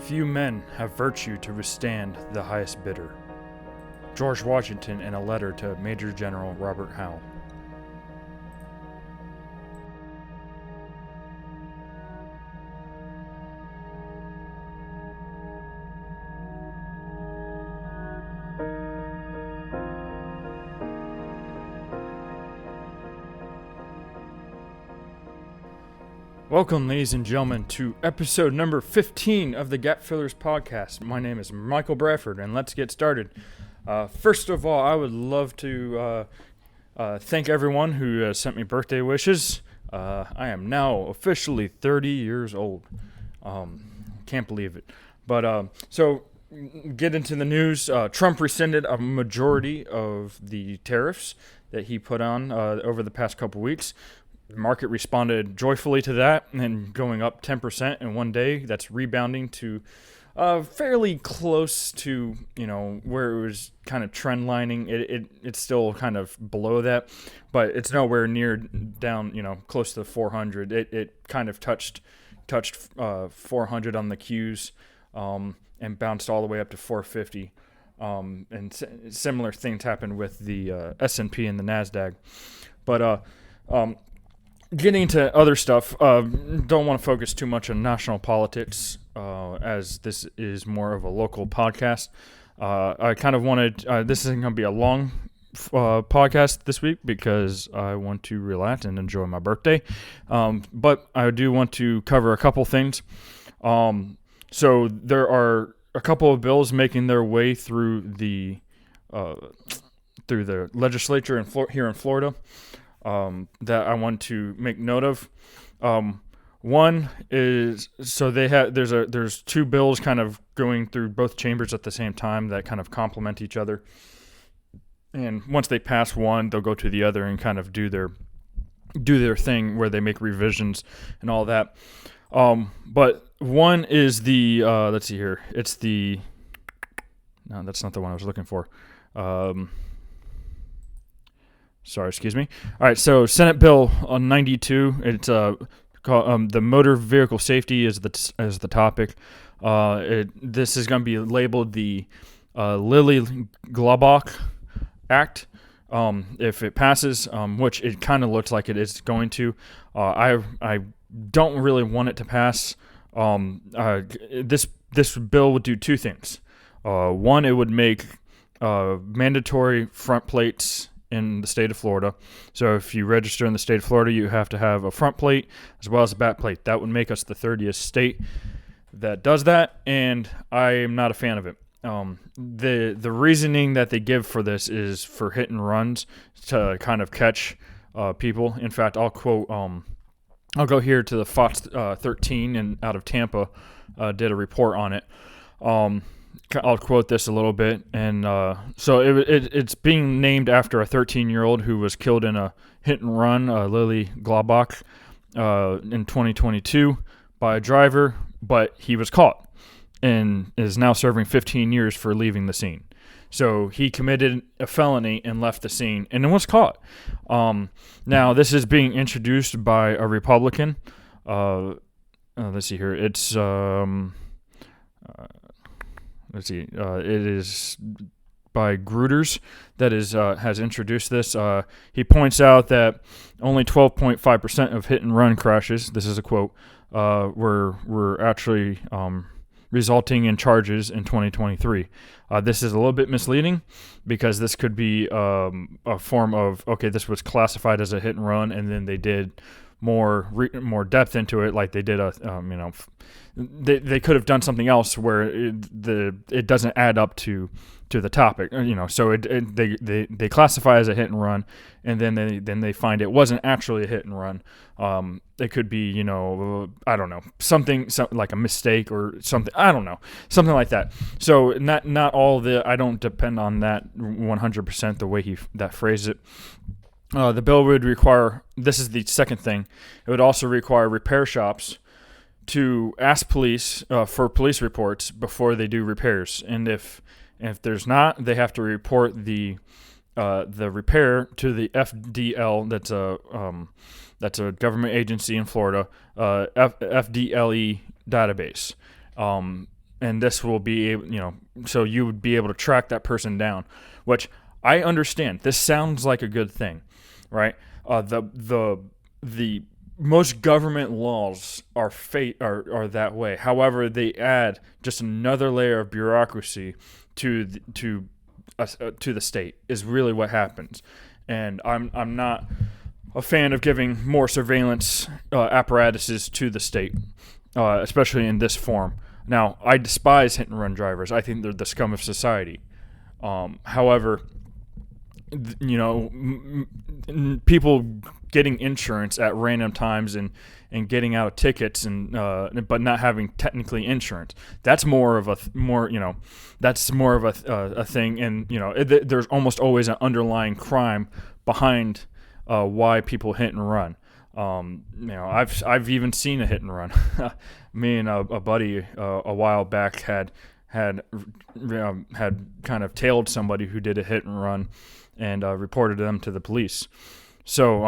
Few men have virtue to withstand the highest bidder. George Washington in a letter to Major General Robert Howe. Welcome, ladies and gentlemen, to episode number 15 of the Gap Fillers podcast. My name is Michael Bradford, and let's get started. First of all, I would love to thank everyone who sent me birthday wishes. I am now officially 30 years old. Can't believe it. But so get into the news. Trump rescinded a majority of the tariffs that he put on over the past couple weeks. The market responded joyfully to that and going up 10% in one day. That's rebounding to fairly close to, where it was kind of trend lining. It's still kind of below that, but it's nowhere near down, close to 400. It kind of touched 400 on the Qs and bounced all the way up to 450. And similar things happened with the S&P and the NASDAQ. But getting into other stuff, don't want to focus too much on national politics, as this is more of a local podcast. I kind of wanted, this isn't going to be a long podcast this week because I want to relax and enjoy my birthday. But I do want to cover a couple things. So there are a couple of bills making their way through the legislature here in Florida. That I want to make note of. One is, so there's two bills kind of going through both chambers at the same time that kind of complement each other. And once they pass one, they'll go to the other and kind of do their thing where they make revisions and all that. But one is the let's see here. It's the no, that's not the one I was looking for. Sorry, excuse me. All right, so Senate Bill 92. It's called, the motor vehicle safety is the topic. This is going to be labeled the Lilly-Globach Act. If it passes, which it kind of looks like it is going to. I don't really want it to pass. This bill would do two things. One, it would make mandatory front plates in the state of Florida. So if you register in the state of Florida, you have to have a front plate as well as a back plate. That would make us the 30th state that does that, and I am not a fan of it. The reasoning that they give for this is for hit and runs to kind of catch people. In fact, I'll quote. I'll go here to the Fox 13 and out of Tampa did a report on it. I'll quote this a little bit, and so it's being named after a 13-year-old who was killed in a hit and run, Lilly-Globach, in 2022 by a driver, but he was caught and is now serving 15 years for leaving the scene. So he committed a felony and left the scene and was caught. Now this is being introduced by a Republican. Let's see here. It's Let's see. It is by Gruters that has introduced this. He points out that only 12.5% of hit and run crashes, this is a quote, were actually resulting in charges in 2023. This is a little bit misleading because this could be a form of, okay, this was classified as a hit and run, and then they did more depth into it, like they did they could have done something else where it doesn't add up to the topic, so they classify as a hit and run, and then they find it wasn't actually a hit and run. It could be, I don't know, something like a mistake or something, I don't know, something like that. So not all I don't depend on that 100% the way that phrased it. The bill would require, this is the second thing, it would also require repair shops to ask police for police reports before they do repairs. And if there's not, they have to report the repair to the FDL, that's a government agency in Florida, FDLE database. and this will be, so you would be able to track that person down, which I understand. This sounds like a good thing, right? The most government laws are that way. However, they add just another layer of bureaucracy to the state is really what happens. And I'm not a fan of giving more surveillance apparatuses to the state, especially in this form. Now, I despise hit and run drivers. I think they're the scum of society. However, people getting insurance at random times and getting out of tickets but not having technically insurance, that's more of a thing. And there's almost always an underlying crime behind why people hit and run. I've even seen a hit and run. Me and a buddy a while back had kind of tailed somebody who did a hit and run, and reported them to the police. So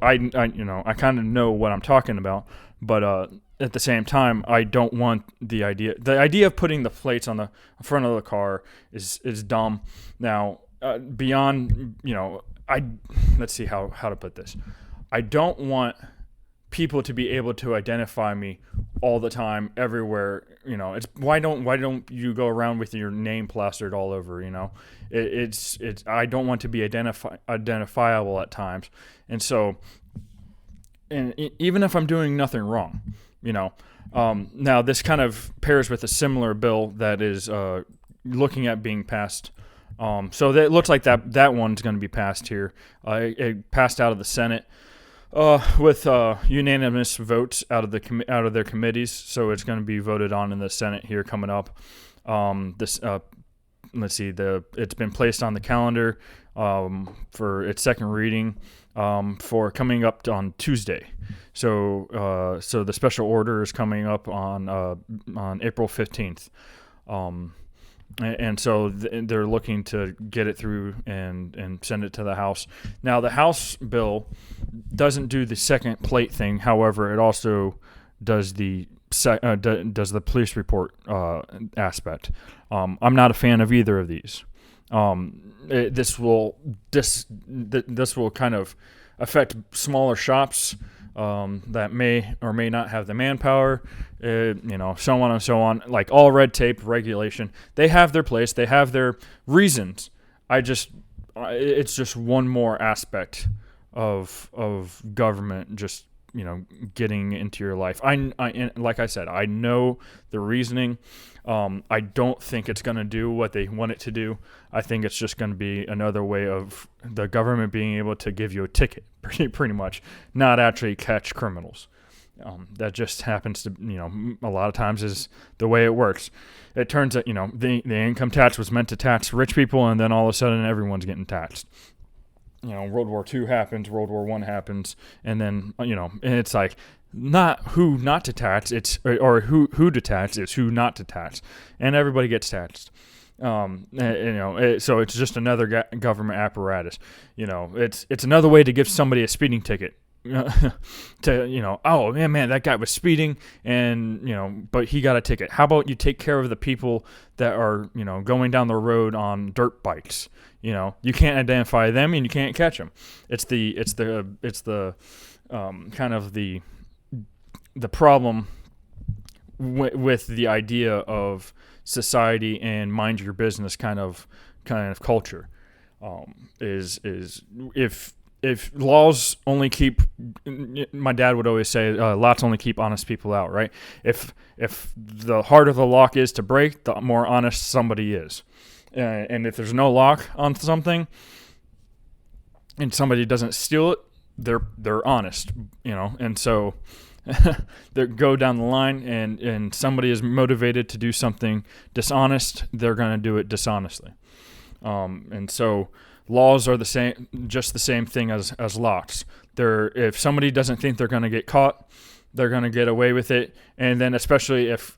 I kind of know what I'm talking about, but at the same time, I don't want the idea of putting the plates on the front of the car is dumb. Now, beyond, let's see how to put this. I don't want people to be able to identify me all the time, everywhere. It's why don't you go around with your name plastered all over? It's I don't want to be identifiable at times, and so, and even if I'm doing nothing wrong, now this kind of pairs with a similar bill that is looking at being passed. So it looks like that one's going to be passed here. It passed out of the Senate. With unanimous votes out of their committees, so it's going to be voted on in the Senate here coming up. It's been placed on the calendar for its second reading for coming up on Tuesday. So the special order is coming up on April 15th. And so they're looking to get it through and send it to the House. Now, the House bill doesn't do the second plate thing. However, it also does the police report aspect. I'm not a fan of either of these. This will kind of affect smaller shops that may or may not have the manpower, so on and so on. Like all red tape regulation, they have their place, they have their reasons. It's just one more aspect of government just getting into your life. Like I said, I know the reasoning. I don't think it's going to do what they want it to do. I think it's just going to be another way of the government being able to give you a ticket, pretty much, not actually catch criminals. That just happens to, a lot of times is the way it works. It turns out, the income tax was meant to tax rich people, and then all of a sudden everyone's getting taxed. World War II happens, World War I happens, and then, and it's like, not who not to tax, or who to tax, it's who not to tax, and everybody gets taxed. So it's just another government apparatus. It's another way to give somebody a speeding ticket. Oh man, that guy was speeding, and but he got a ticket. How about you take care of the people that are going down the road on dirt bikes? You can't identify them and you can't catch them. It's the kind of the problem with the idea of society and mind your business kind of culture is if laws only keep, my dad would always say, lots only keep honest people out, right? If the harder the lock is to break, the more honest somebody is. And if there's no lock on something and somebody doesn't steal it, they're honest, and so they go down the line, and somebody is motivated to do something dishonest, they're going to do it dishonestly. And so laws are just the same thing as locks. If somebody doesn't think they're going to get caught, they're going to get away with it. And then especially if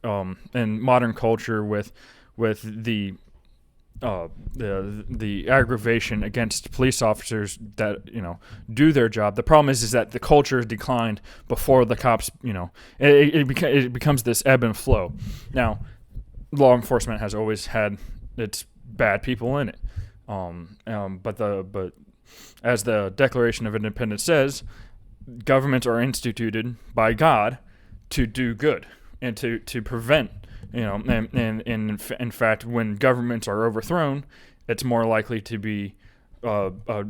in modern culture with the aggravation against police officers that do their job. The problem is that the culture has declined before the cops. It becomes this ebb and flow. Now, law enforcement has always had its bad people in it. But as the Declaration of Independence says, governments are instituted by God to do good and to prevent, and in fact, when governments are overthrown, it's more likely to be a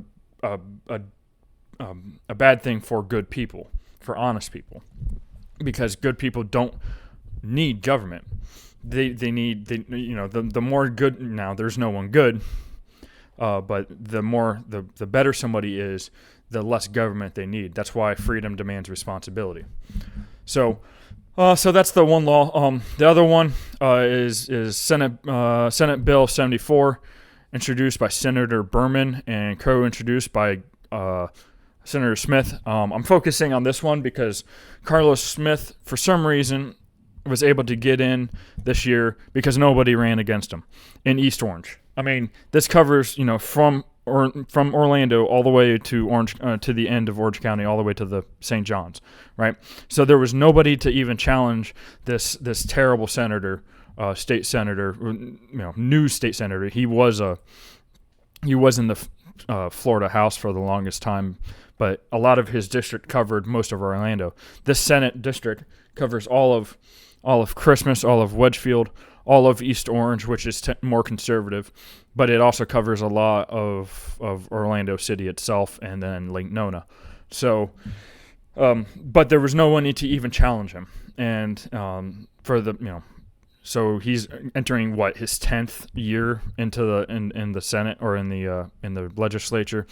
bad thing for good people, for honest people, because good people don't need government. The more good. Now there's no one good, but the better somebody is, the less government they need. That's why freedom demands responsibility. So that's the one law. The other one is Senate Bill 74, introduced by Senator Berman and co-introduced by Senator Smith. I'm focusing on this one because Carlos Smith, for some reason, was able to get in this year because nobody ran against him in East Orange. I mean, this covers, from Orlando all the way to Orange, to the end of Orange County, all the way to the St. John's, right? So there was nobody to even challenge this terrible senator, state senator, new state senator. He was in the Florida House for the longest time, but a lot of his district covered most of Orlando. This Senate district covers all of Christmas, all of Wedgefield, all of East Orange, which is more conservative, but it also covers a lot of Orlando City itself and then Lake Nona. So, but there was no one to even challenge him, and so he's entering his 10th year into in the Senate or in the legislature,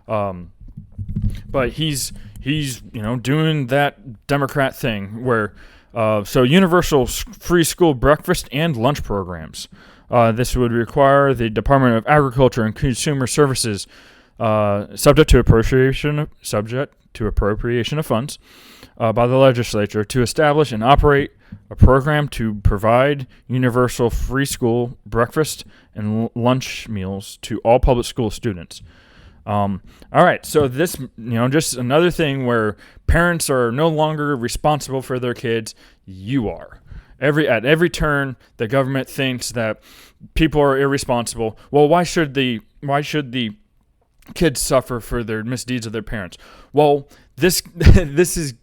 but he's doing that Democrat thing where. So universal free school breakfast and lunch programs. This would require the Department of Agriculture and Consumer Services, subject to appropriation of funds by the legislature, to establish and operate a program to provide universal free school breakfast and lunch meals to all public school students. All right, so this, just another thing where parents are no longer responsible for their kids. You are. At every turn, the government thinks that people are irresponsible. Well, why should the kids suffer for their misdeeds of their parents? Well, this is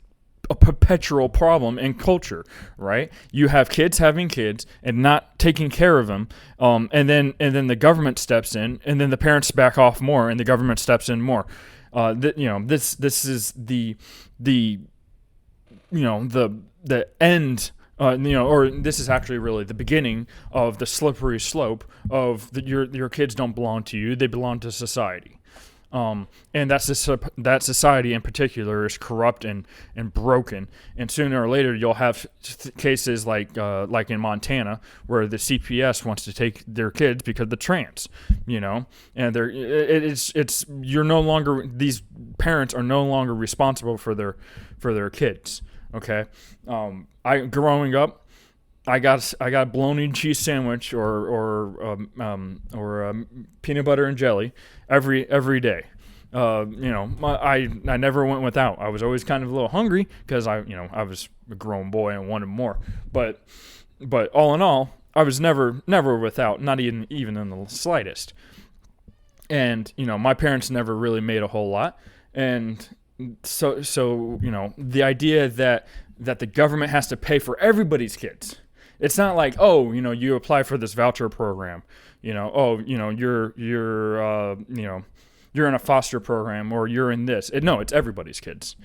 a perpetual problem in culture, right? You have kids having kids and not taking care of them, and then the government steps in, and then the parents back off more, and the government steps in more. This is the end. Or this is actually really the beginning of the slippery slope of your kids don't belong to you; they belong to society. And that society in particular is corrupt and broken. And sooner or later, you'll have cases like in Montana, where the CPS wants to take their kids because they're trans, and these parents are no longer responsible for their kids. Okay, growing up, I got a bologna and cheese sandwich or peanut butter and jelly every day. I never went without. I was always kind of a little hungry because I was a grown boy and wanted more. But all in all, I was never without, not even in the slightest. And my parents never really made a whole lot, and so the idea that the government has to pay for everybody's kids. It's not like, you apply for this voucher program, you're in a foster program or you're in this. No, it's everybody's kids.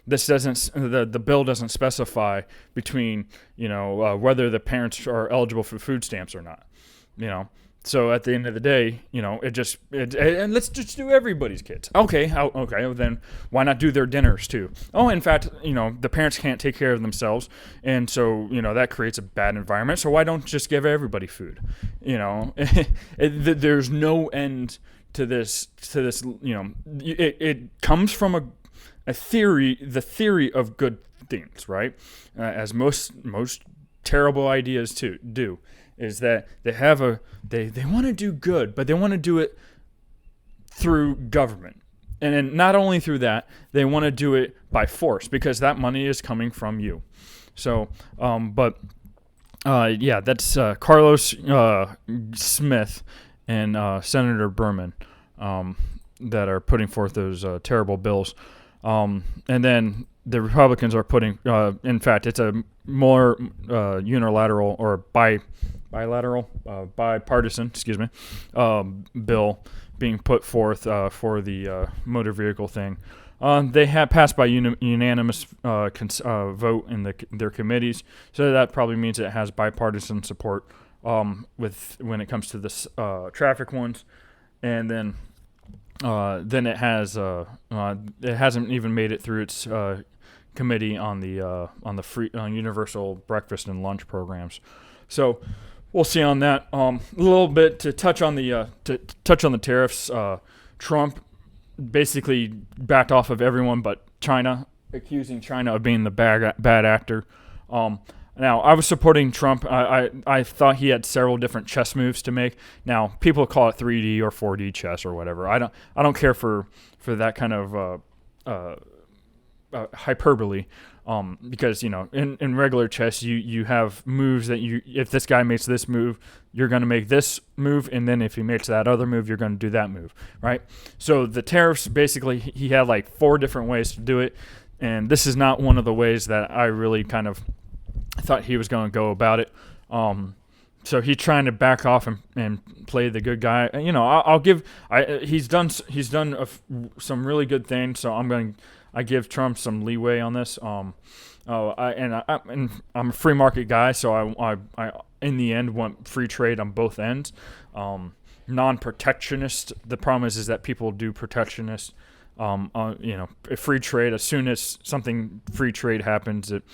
This the bill doesn't specify between, whether the parents are eligible for food stamps or not, So at the end of the day, and let's just do everybody's kids. Okay, well then why not do their dinners too? Oh, in fact, the parents can't take care of themselves, and so that creates a bad environment. So why don't just give everybody food? There's no end to this. It comes from a theory, the theory of good things, right? As most terrible ideas do. Is that they want to do good, but they want to do it through government. And then not only through that, they want to do it by force because that money is coming from you. So, but Yeah, that's Carlos Smith and Senator Berman that are putting forth those terrible bills. And then the Republicans are putting, in fact, it's a more unilateral or bipartisan, bill being put forth for the motor vehicle thing. They have passed by unanimous vote in their committees, so that probably means it has bipartisan support with when it comes to the traffic ones, and then it hasn't even made it through its committee on the free universal breakfast and lunch programs. So we'll see on that. A little bit to touch on the tariffs. Trump basically backed off of everyone but China, accusing China of being the bad actor. Now, I was supporting Trump. I thought he had several different chess moves to make. Now, people call it 3D or 4D chess or whatever. I don't care for that kind of hyperbole, because in regular chess you have moves that if this guy makes this move, you're going to make this move, and then if he makes that other move, you're going to do that move, right? So the tariffs, basically, he had like 4 different ways to do it, and this is not one of the ways that I really kind of thought he was going to go about it. So he's trying to back off and play the good guy. I'll give. He's done some really good things. So I give Trump some leeway on this. I'm a free market guy, so I in the end want free trade on both ends. Non-protectionist. The problem is that people do protectionist. Free trade. As soon as something free trade happens, it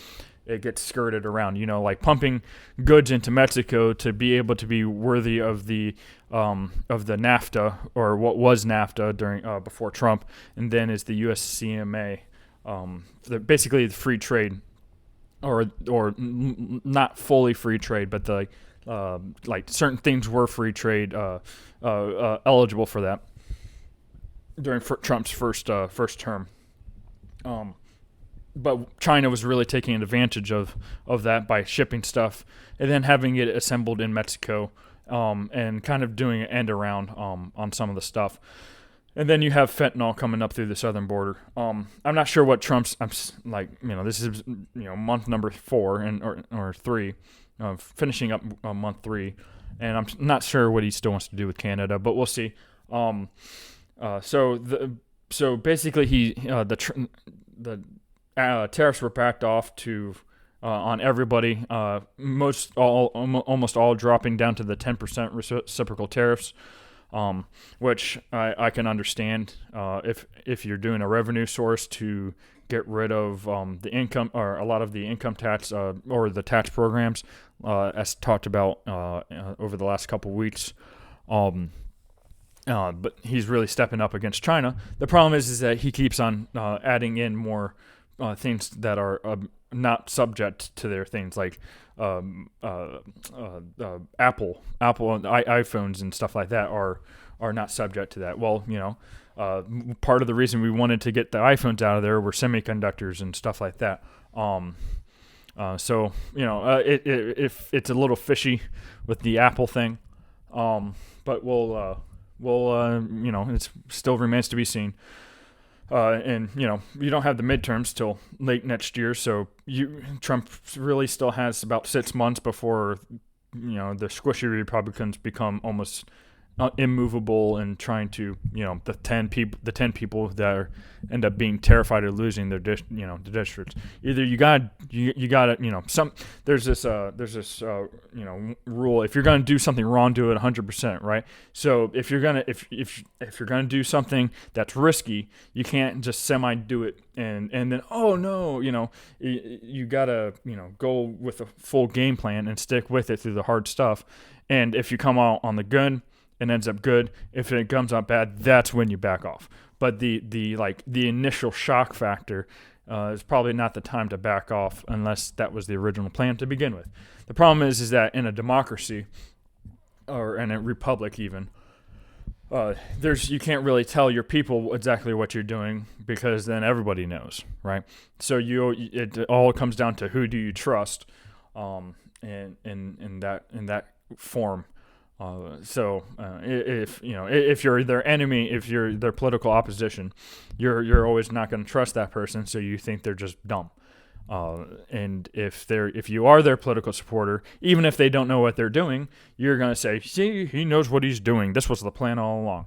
gets skirted around, like pumping goods into Mexico to be able to be worthy of the NAFTA, or what was NAFTA during before Trump, and then is the USCMA, basically the free trade, or not fully free trade, but the like certain things were free trade eligible for that during Trump's first term. But China was really taking advantage of that by shipping stuff and then having it assembled in Mexico, and kind of doing an end around on some of the stuff. And then you have fentanyl coming up through the southern border. I'm not sure what Trump's this is month number 4 or 3, finishing up month 3, and I'm not sure what he still wants to do with Canada, but we'll see. So basically the tariffs were backed off to on everybody. Almost all dropping down to the 10% reciprocal tariffs, which I can understand if you're doing a revenue source to get rid of the income, or a lot of the income tax or the tax programs, as talked about over the last couple weeks. But he's really stepping up against China. The problem is that he keeps on adding in more things that are not subject to their things, like Apple iPhones and stuff like that are not subject to that. Well, part of the reason we wanted to get the iPhones out of there were semiconductors and stuff like that. So it's a little fishy with the Apple thing, but it still remains to be seen. And you don't have the midterms till late next year, so Trump really still has about 6 months before the squishy Republicans become almost immovable and trying to the 10 people that end up being terrified of losing their the districts. Either you got there's this rule: if you're gonna do something wrong, do it 100%, right? So if you're gonna do something that's risky, you can't just semi do it and then you gotta go with a full game plan and stick with it through the hard stuff. And if you come out on the good, it ends up good. If it comes out bad, that's when you back off. But the initial shock factor is probably not the time to back off unless that was the original plan to begin with. The problem is that in a democracy, or in a republic even, you can't really tell your people exactly what you're doing, because then everybody knows, right? So it all comes down to who do you trust. in that form. If you're their enemy, if you're their political opposition, you're always not going to trust that person. So you think they're just dumb. And if you are their political supporter, even if they don't know what they're doing, you're going to say, see, he knows what he's doing. This was the plan all along.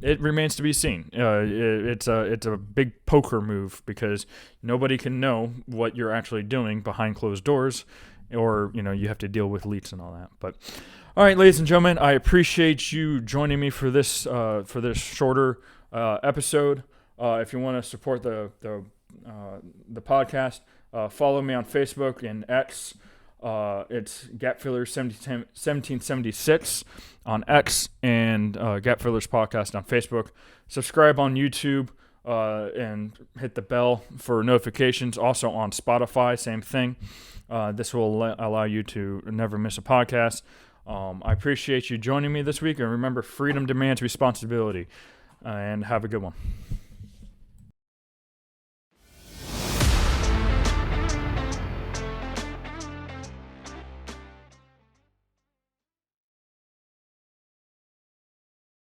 It remains to be seen. It's a big poker move because nobody can know what you're actually doing behind closed doors, or you have to deal with leaks and all that. But all right, ladies and gentlemen, I appreciate you joining me for this shorter episode. If you want to support the podcast, follow me on Facebook and X. It's Gapfillers 1776 on X and Gapfillers Podcast on Facebook. Subscribe on YouTube and hit the bell for notifications. Also on Spotify, same thing. This will allow you to never miss a podcast. I appreciate you joining me this week, and remember, freedom demands responsibility. And have a good one.